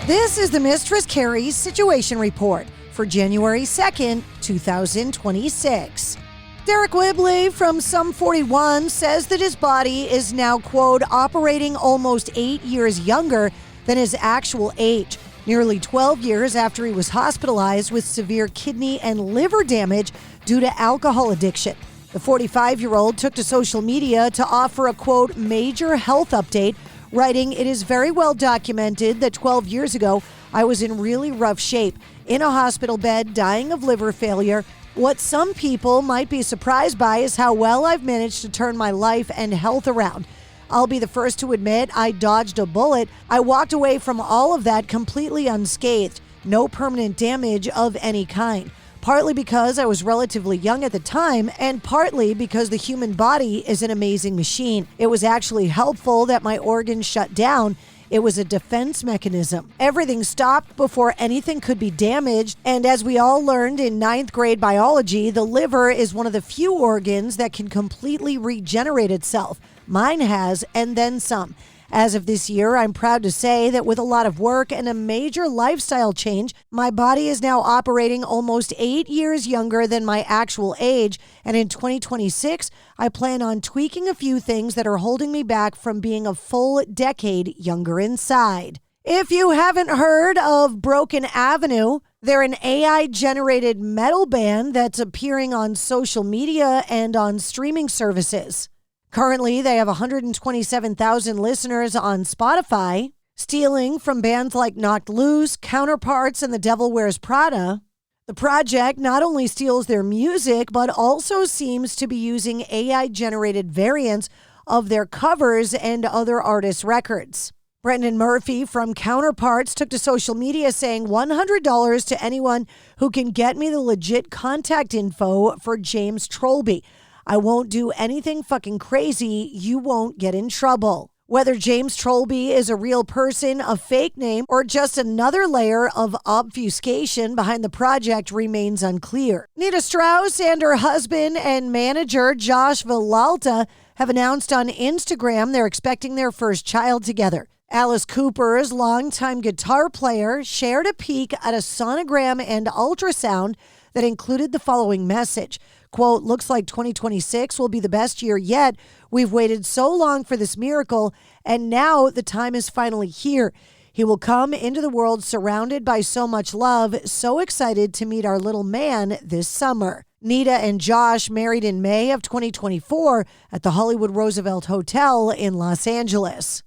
This is the Mistress Carrie Situation Report for January 2nd, 2026. Derek Whibley from Sum 41 says that his body is now, quote, operating almost 8 years younger than his actual age, nearly 12 years after he was hospitalized with severe kidney and liver damage due to alcohol addiction. The 45-year-old took to social media to offer a, quote, major health update, writing, "It is very well documented that 12 years ago, I was in really rough shape, in a hospital bed, dying of liver failure. What some people might be surprised by is how well I've managed to turn my life and health around. I'll be the first to admit I dodged a bullet. I walked away from all of that completely unscathed, no permanent damage of any kind. Partly because I was relatively young at the time, and partly because the human body is an amazing machine. It was actually helpful that my organs shut down. It was a defense mechanism. Everything stopped before anything could be damaged, and as we all learned in 9th grade biology, the liver is one of the few organs that can completely regenerate itself. Mine has, and then some. As of this year, I'm proud to say that with a lot of work and a major lifestyle change, my body is now operating almost 8 years younger than my actual age. And in 2026, I plan on tweaking a few things that are holding me back from being a full decade younger inside." If you haven't heard of Broken Avenue, they're an AI-generated metal band that's appearing on social media and on streaming services. Currently, they have 127,000 listeners on Spotify, stealing from bands like Knocked Loose, Counterparts, and The Devil Wears Prada. The project not only steals their music, but also seems to be using AI-generated variants of their covers and other artists' records. Brendan Murphy from Counterparts took to social media saying $100 to anyone who can get me the legit contact info for James Trollby. I won't do anything fucking crazy. You won't get in trouble. Whether James Trollby is a real person, a fake name, or just another layer of obfuscation behind the project remains unclear. Nita Strauss and her husband and manager, Josh Villalta, have announced on Instagram they're expecting their first child together. Alice Cooper's longtime guitar player shared a peek at a sonogram and ultrasound that included the following message. Quote, "Looks like 2026 will be the best year yet. We've waited so long for this miracle, and now the time is finally here. He will come into the world surrounded by so much love, so excited to meet our little man this summer." Nita and Josh married in May of 2024 at the Hollywood Roosevelt Hotel in Los Angeles.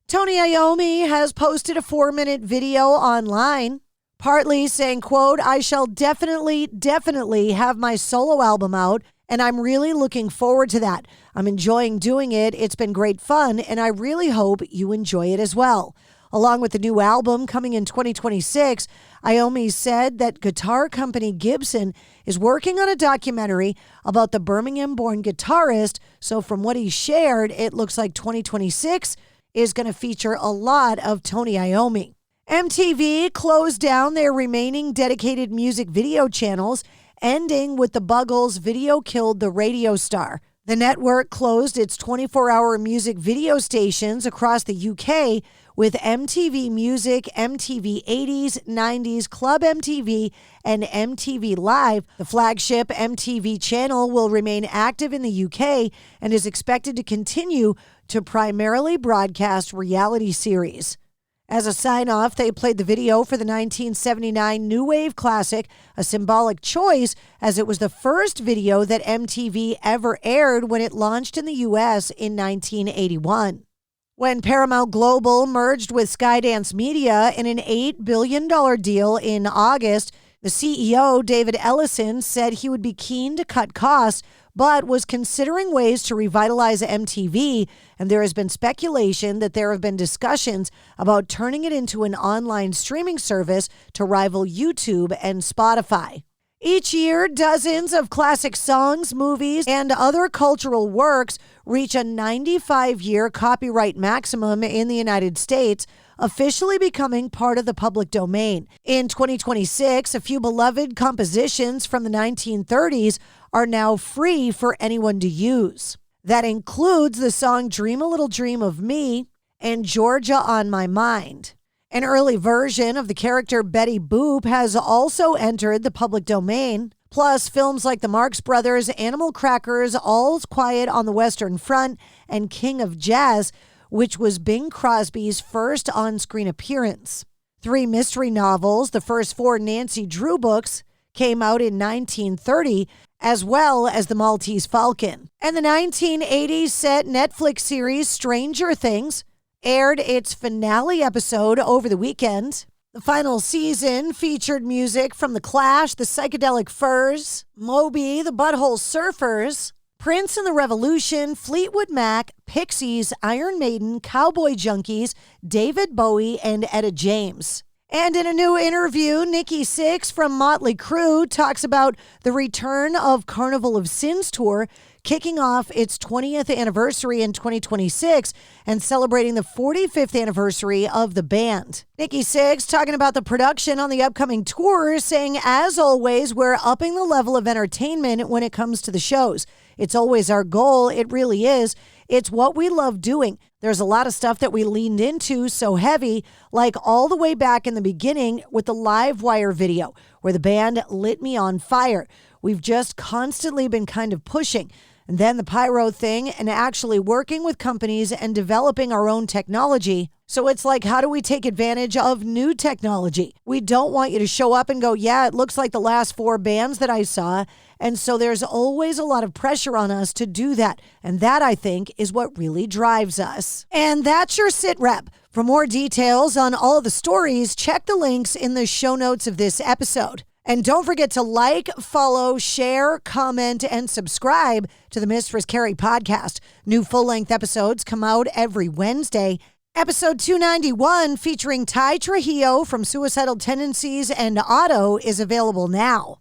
Tony Iommi has posted a 4-minute video online, partly saying, quote, "I shall definitely have my solo album out, and I'm really looking forward to that. I'm enjoying doing it. It's been great fun, and I really hope you enjoy it as well." Along with the new album coming in 2026, Iommi said that guitar company Gibson is working on a documentary about the Birmingham-born guitarist, so from what he shared, it looks like 2026 is going to feature a lot of Tony Iommi. MTV closed down their remaining dedicated music video channels, ending with the Buggles' Video Killed the Radio Star. The network closed its 24-hour music video stations across the UK, with MTV Music, MTV 80s, 90s, Club MTV, and MTV Live. The flagship MTV channel will remain active in the UK and is expected to continue to primarily broadcast reality series. As a sign-off, they played the video for the 1979 New Wave classic, a symbolic choice as it was the first video that MTV ever aired when it launched in the U.S. in 1981. When Paramount Global merged with Skydance Media in an $8 billion deal in August, the CEO, David Ellison, said he would be keen to cut costs, but was considering ways to revitalize MTV, and there has been speculation that there have been discussions about turning it into an online streaming service to rival YouTube and Spotify. Each year, dozens of classic songs, movies, and other cultural works reach a 95-year copyright maximum in the United States, officially becoming part of the public domain. In 2026, a few beloved compositions from the 1930s are now free for anyone to use. That includes the song Dream a Little Dream of Me and Georgia on My Mind. An early version of the character Betty Boop has also entered the public domain. Plus, films like the Marx Brothers, Animal Crackers, All's Quiet on the Western Front, and King of Jazz, which was Bing Crosby's first on-screen appearance. 3 mystery novels, the first 4 Nancy Drew books, came out in 1930, as well as The Maltese Falcon. And the 1980s set Netflix series Stranger Things aired its finale episode over the weekend. The final season featured music from The Clash, The Psychedelic Furs, Moby, The Butthole Surfers, Prince and the Revolution, Fleetwood Mac, Pixies, Iron Maiden, Cowboy Junkies, David Bowie, and Etta James. And in a new interview, Nikki Sixx from Motley Crue talks about the return of Carnival of Sins tour, kicking off its 20th anniversary in 2026 and celebrating the 45th anniversary of the band. Nikki Sixx talking about the production on the upcoming tour, saying, as always, we're upping the level of entertainment when it comes to the shows. It's always our goal. It really is. It's what we love doing. There's a lot of stuff that we leaned into so heavy, like all the way back in the beginning with the Live Wire video, where the band lit me on fire. We've just constantly been kind of pushing. And then the pyro thing and actually working with companies and developing our own technology. So it's like, how do we take advantage of new technology? We don't want you to show up and go, yeah, it looks like the last 4 bands that I saw. And so there's always a lot of pressure on us to do that. And that, I think, is what really drives us. And that's your sit rep. For more details on all of the stories, check the links in the show notes of this episode. And don't forget to like, follow, share, comment, and subscribe to the Mistress Carrie Podcast. New full-length episodes come out every Wednesday. Episode 291, featuring Ty Trujillo from Suicidal Tendencies and Otto, is available now.